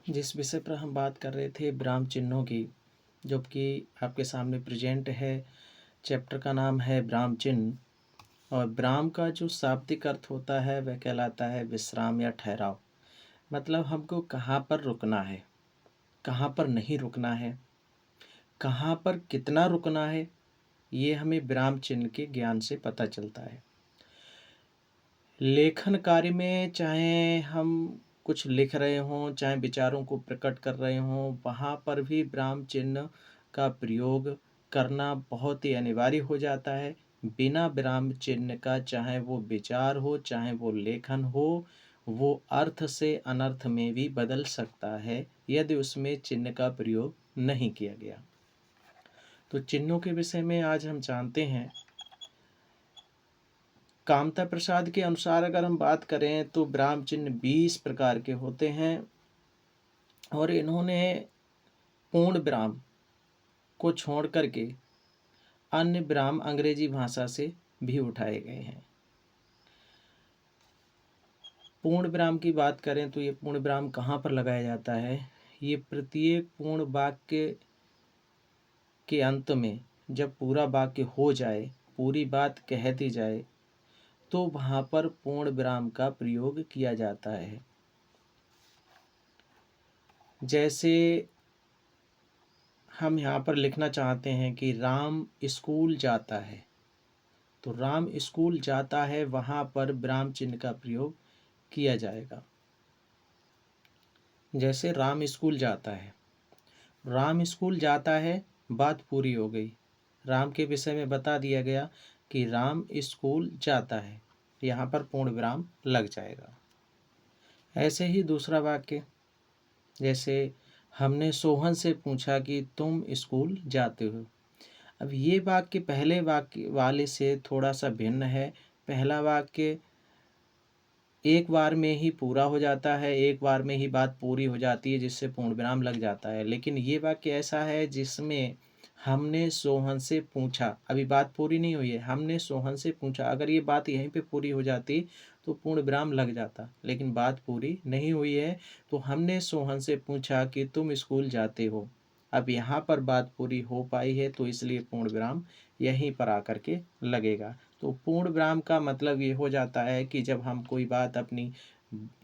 जिस विषय पर हम बात कर रहे थे विराम चिन्हों की, जो कि आपके सामने प्रेजेंट है। चैप्टर का नाम है विराम चिन्ह। और विराम का जो शाब्दिक अर्थ होता है वह कहलाता है विश्राम या ठहराव। मतलब हमको कहाँ पर रुकना है, कहाँ पर नहीं रुकना है, कहाँ पर कितना रुकना है, ये हमें विराम चिन्ह के ज्ञान से पता चलता है। लेखन कार्य में चाहे हम कुछ लिख रहे हों, चाहे विचारों को प्रकट कर रहे हों, वहाँ पर भी विराम चिन्ह का प्रयोग करना बहुत ही अनिवार्य हो जाता है। बिना विराम चिन्ह का चाहे वो विचार हो, चाहे वो लेखन हो, वो अर्थ से अनर्थ में भी बदल सकता है यदि उसमें चिन्ह का प्रयोग नहीं किया गया। तो चिन्हों के विषय में आज हम जानते हैं। कामता प्रसाद के अनुसार अगर हम बात करें तो विराम चिन्ह 20 प्रकार के होते हैं और इन्होंने पूर्ण विराम को छोड़ करके अन्य विराम अंग्रेजी भाषा से भी उठाए गए हैं। पूर्ण विराम की बात करें तो ये पूर्ण विराम कहाँ पर लगाया जाता है? ये प्रत्येक पूर्ण वाक्य के अंत में जब पूरा वाक्य हो जाए, पूरी बात कह दी जाए, तो वहाँ पर पूर्ण विराम का प्रयोग किया जाता है। जैसे हम यहाँ पर लिखना चाहते हैं कि राम स्कूल जाता है, तो राम स्कूल जाता है वहाँ पर विराम चिन्ह का प्रयोग किया जाएगा। जैसे राम स्कूल जाता है, राम स्कूल जाता है, बात पूरी हो गई। राम के विषय में बता दिया गया कि राम स्कूल जाता है, यहाँ पर पूर्ण विराम लग जाएगा। ऐसे ही दूसरा वाक्य, जैसे हमने सोहन से पूछा कि तुम स्कूल जाते हो। अब ये वाक्य पहले वाक्य वाले से थोड़ा सा भिन्न है। पहला वाक्य एक बार में ही पूरा हो जाता है, एक बार में ही बात पूरी हो जाती है, जिससे पूर्ण विराम लग जाता है। लेकिन ये वाक्य ऐसा है जिसमें हमने सोहन से पूछा, अभी बात पूरी नहीं हुई है, हमने सोहन से पूछा। अगर ये बात यहीं पे पूरी हो जाती तो पूर्ण विराम लग जाता, लेकिन बात पूरी नहीं हुई है। तो हमने सोहन से पूछा कि तुम स्कूल जाते हो, अब यहाँ पर बात पूरी हो पाई है, तो इसलिए पूर्ण विराम यहीं पर आकर के लगेगा। तो पूर्ण विराम का मतलब ये हो जाता है कि जब हम कोई बात अपनी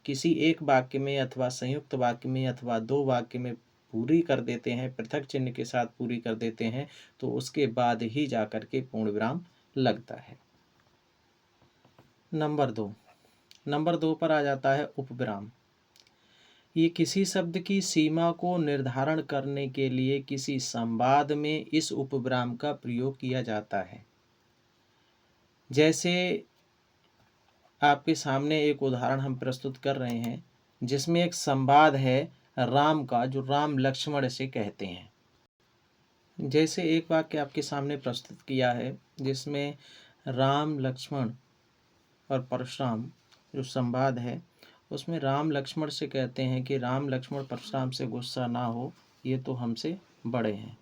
किसी एक वाक्य में अथवा संयुक्त वाक्य में अथवा दो वाक्य में पूरी कर देते हैं, पृथक चिन्ह के साथ पूरी कर देते हैं, तो उसके बाद ही जाकर के पूर्ण विराम लगता है। नंबर दो पर आ जाता है उपविराम। ये किसी शब्द की सीमा को निर्धारण करने के लिए किसी संवाद में इस उपविराम का प्रयोग किया जाता है। जैसे आपके सामने एक उदाहरण हम प्रस्तुत कर रहे हैं, जिसमें एक संवाद है राम का, जो राम लक्ष्मण से कहते हैं। जैसे एक वाक्य आपके सामने प्रस्तुत किया है जिसमें राम लक्ष्मण और परशुराम जो संवाद है, उसमें राम लक्ष्मण से कहते हैं कि राम लक्ष्मण परशुराम से गुस्सा ना हो, ये तो हमसे बड़े हैं।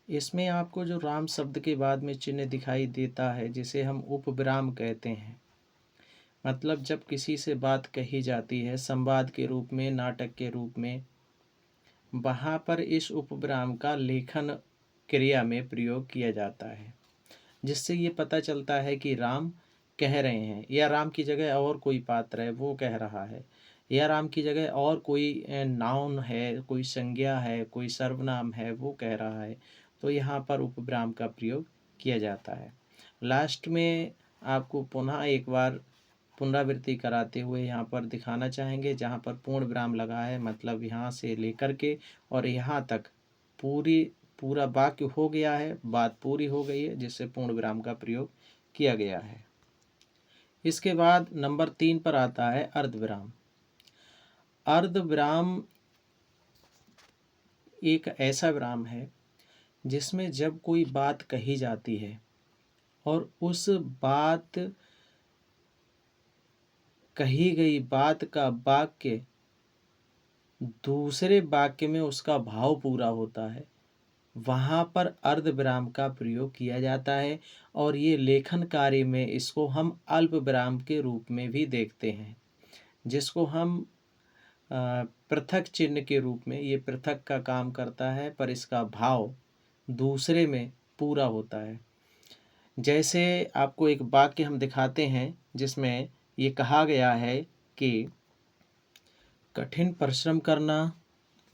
इसमें आपको जो राम शब्द के बाद में चिन्ह दिखाई देता है, जिसे हम उपविराम कहते हैं। मतलब जब किसी से बात कही जाती है संवाद के रूप में, नाटक के रूप में, वहाँ पर इस उपविराम का लेखन क्रिया में प्रयोग किया जाता है, जिससे ये पता चलता है कि राम कह रहे हैं, या राम की जगह और कोई पात्र है वो कह रहा है, या राम की जगह और कोई नाउन है, कोई संज्ञा है, कोई सर्वनाम है, वो कह रहा है। तो यहाँ पर उपविराम का प्रयोग किया जाता है। लास्ट में आपको पुनः एक बार पुनरावृत्ति कराते हुए यहाँ पर दिखाना चाहेंगे, जहाँ पर पूर्ण विराम लगा है, मतलब यहाँ से लेकर के और यहाँ तक पूरा वाक्य हो गया है, बात पूरी हो गई है, जिससे पूर्ण विराम का प्रयोग किया गया है। इसके बाद नंबर 3 पर आता है अर्धविराम। अर्धविराम एक ऐसा विराम है जिसमें जब कोई बात कही जाती है और उस बात कही गई बात का वाक्य दूसरे वाक्य में उसका भाव पूरा होता है, वहाँ पर अर्धविराम का प्रयोग किया जाता है। और ये लेखन कार्य में इसको हम अल्प विराम के रूप में भी देखते हैं, जिसको हम पृथक चिन्ह के रूप में, ये पृथक का काम करता है पर इसका भाव दूसरे में पूरा होता है। जैसे आपको एक वाक्य हम दिखाते हैं जिसमें ये कहा गया है कि कठिन परिश्रम करना,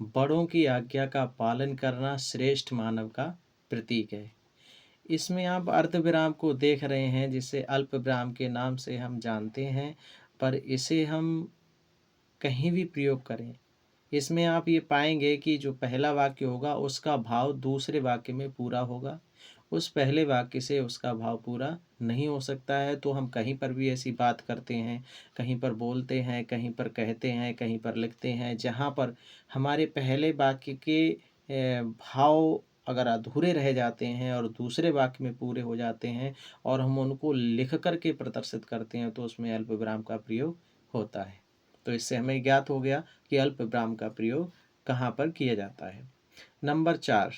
बड़ों की आज्ञा का पालन करना श्रेष्ठ मानव का प्रतीक है। इसमें आप अर्धविराम को देख रहे हैं जिसे अल्प विराम के नाम से हम जानते हैं, पर इसे हम कहीं भी प्रयोग करें, इसमें आप ये पाएंगे कि जो पहला वाक्य होगा उसका भाव दूसरे वाक्य में पूरा होगा, उस पहले वाक्य से उसका भाव पूरा नहीं हो सकता है। तो हम कहीं पर भी ऐसी बात करते हैं, कहीं पर बोलते हैं, कहीं पर कहते हैं, कहीं पर लिखते हैं, जहाँ पर हमारे पहले वाक्य के भाव अगर अधूरे रह जाते हैं और दूसरे वाक्य में पूरे हो जाते हैं और हम उनको लिख कर के प्रदर्शित करते हैं, तो उसमें अल्पविराम का प्रयोग होता है। तो इससे हमें ज्ञात हो गया कि अल्पविराम का प्रयोग कहाँ पर किया जाता है। नंबर 4,